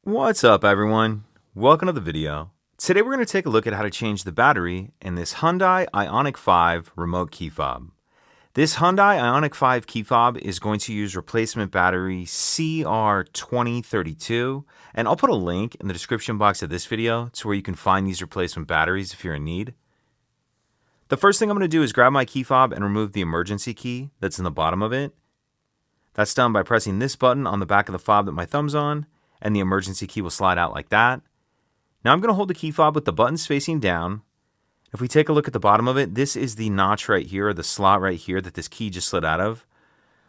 What's up, everyone? Welcome to the video. Today we're going to take a look at how to change the battery in this Hyundai Ioniq 5 remote key fob. This Hyundai Ioniq 5 key fob is going to use replacement battery CR2032, and I'll put a link in the description box of this video to where you can find these replacement batteries if you're in need. The first thing I'm going to do is grab my key fob and remove the emergency key that's in the bottom of it. That's done by pressing this button on the back of the fob that my thumb's on, and the emergency key will slide out like that. Now I'm going to hold the key fob with the buttons facing down. If we take a look at the bottom of it, this is the notch right here, or the slot right here that this key just slid out of.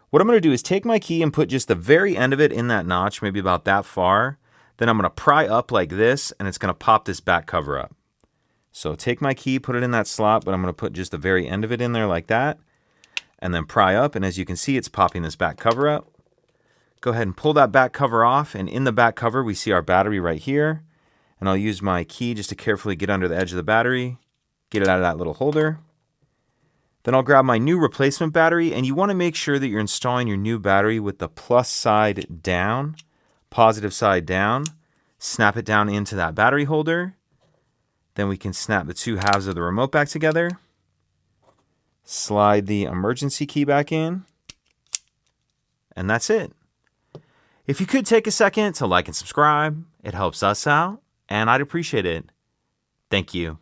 What I'm going to do is take my key and put just the very end of it in that notch, maybe about that far. Then I'm going to pry up like this, and it's going to pop this back cover up. So take my key, put it in that slot, but I'm going to put just the very end of it in there like that. And then pry up, and as you can see, it's popping this back cover up. Go ahead and pull that back cover off, and in the back cover we see our battery right here. And I'll use my key just to carefully get under the edge of the battery, get it out of that little holder. Then I'll grab my new replacement battery, and you want to make sure that you're installing your new battery with the plus side down, positive side down. Snap it down into that battery holder. Then we can snap the two halves of the remote back together. Slide the emergency key back in. And that's it. If you could take a second to like and subscribe, it helps us out, and I'd appreciate it. Thank you.